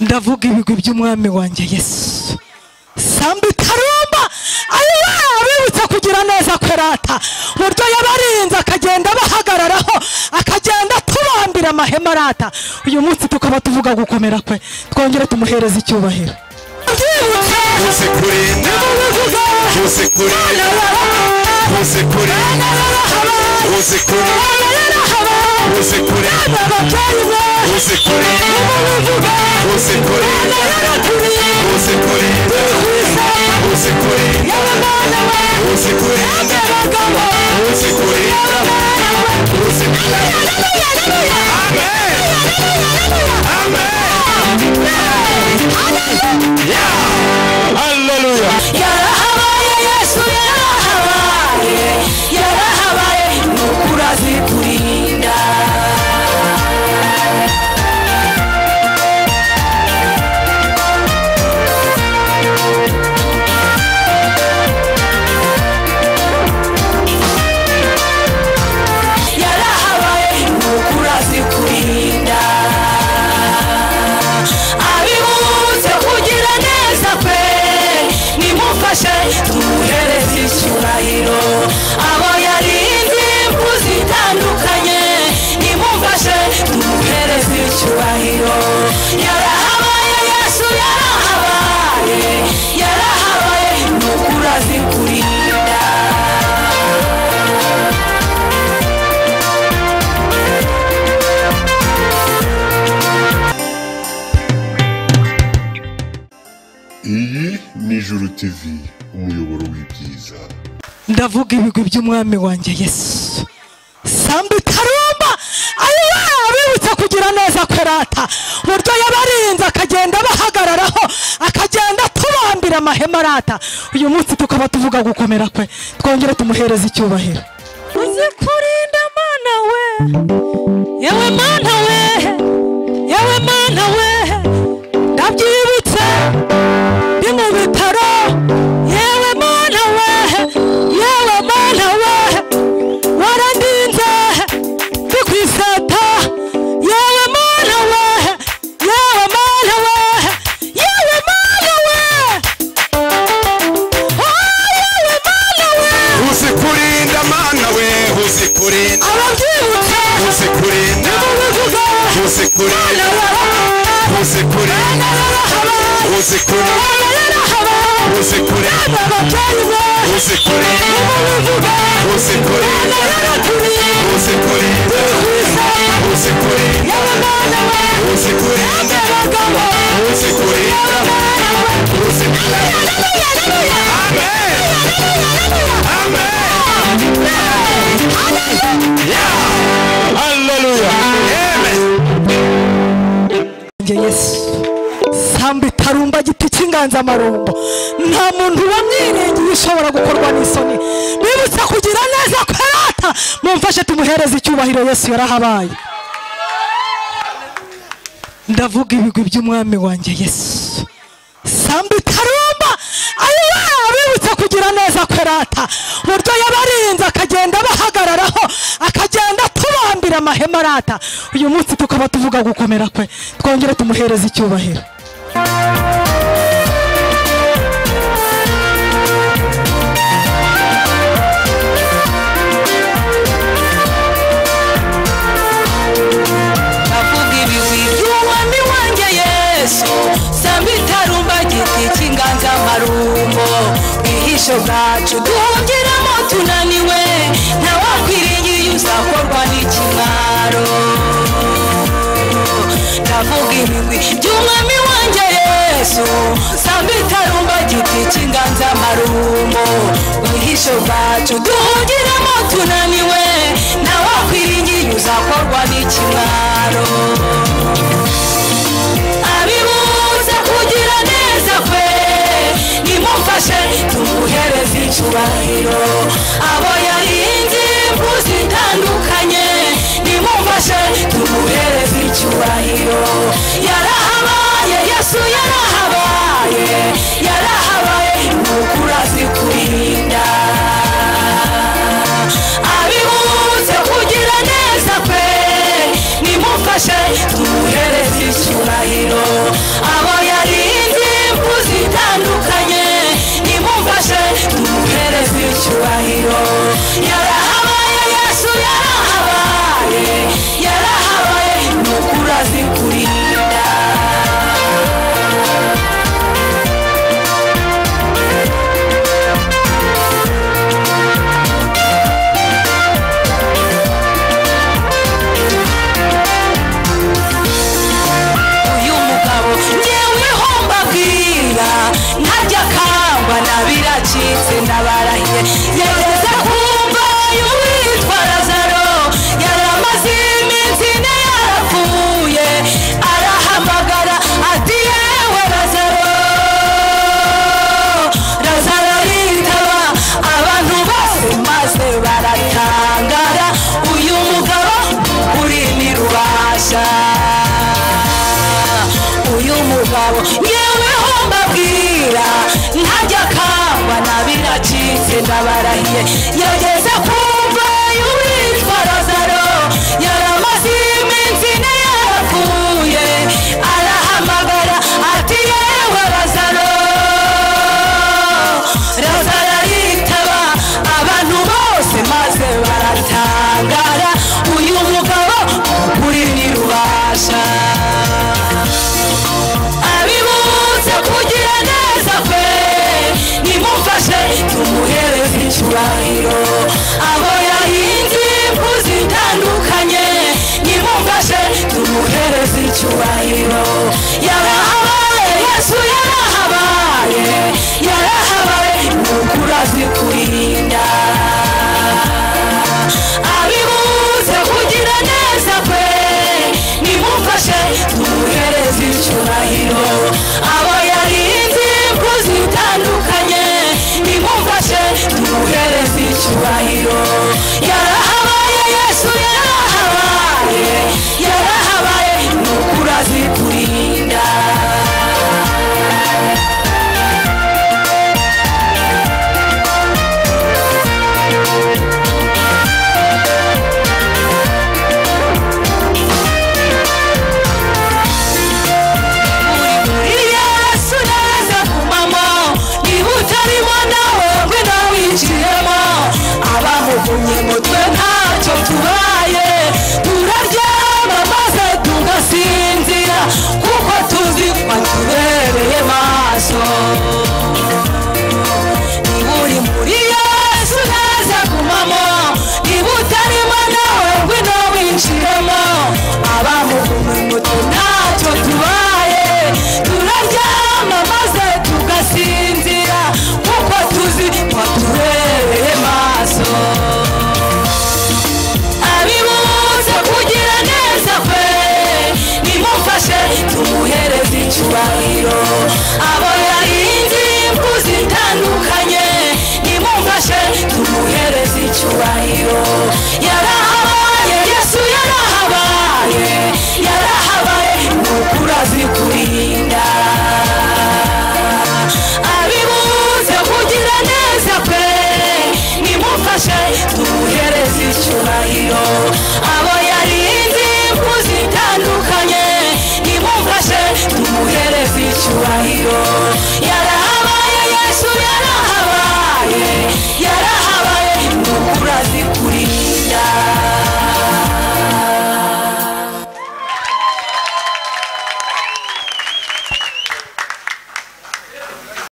ndavuga ibigwi by'umwami wanjye Yesu. Sambi Tarumba ayiwe abibutse kugira neza kwerata buryo yabarinze akagenda bahagararaho akagenda tubambira amahema arata. Uyu munsi tukaba tuvuga gukomera kwe, twongere tumuhereza icyubahiro. Iyi ni Ijuru TV, umuyoboro w'ibyiza. Ndavuga ibigwi by'umwami wanjye Yesu. Sambi Tarumba ayiwe abibutse kugira neza kwerata buryo yabarinze akagenda bahagararaho akagenda tubambira amahema arata. Uyu munsi tukaba tuvuga gukomera kwe, twongere tumuhereza icyubahiro. Uzi kurinda Mana we, yewe Mana we, yewe Mana we, ndabyibutse ndi mu bitaro, yewe Mana we, yewe Mana we, warandinze ndi kwiseta, yewe Mana we, yewe Mana we, yewe Mana we, yewe Mana we. Uzi kurinda Mana we, uzi kurinda, ababyibutse uzi kurinda, uzi kurinda, uzi kurinda, uzi kurinda, uzi kurinda, uzi kurinda, uzi kurinda, uzi kurinda, uzi kurinda, uzi kurinda, uzi kurinda, uzi kurinda. Amen. Hallelujah. Amen. Yesu. Sambi Tarumba giti cy'inganzamarumbo, nta muntu wamwiringiye ushobora gukorwa n'isoni. Bibutse kugira neza kwerata, mumfashe tumuhereze icyubahiro. Yesu yarahabaye. Ndavuga ibigwi by'umwami wanjye Yesu. Sambi Tarumba ayiwe abibutse kugira neza kwerata buryo yabarinze akagenda bahagararaho akagenda tubambira amahema arata. Uyu munsi tukaba tuvuga gukomera kwe, twongere tumuhereza icyubahiro. Ndavuga ibigwi by'umwami wanjye Yesu. Sambi Tarumba giti cy'inganzamarumbo, bwihisho bwacu duhungiramo tunaniwe, ntawakwiringiye uzakorwa n'ikimwaro. Ndavuga ibigwi by'umwami wanjye Yesu. Sambi Tarumba giti cy'inganzamarumbo, bwihisho bwacu duhungiramo tunaniwe, ntawakwiringiye uzakorwa n'ikimwaro. Abibutse kugira neza kwe, nimumfashe tumuhereze icyubahiro. Abo yarinze impfu zitandukanye, nimumfashe tumuhereze icyubahiro. Yarahabaye Yesu, yarahabaye, yarahabaye, nukuri azi kurinda. Abibutse kugira neza kwe, nimumfashe tumuhereze icyubahiro. umugabo yeweho mbabwira ntajya kangwa nabiracitse ndabarahiye yageze ku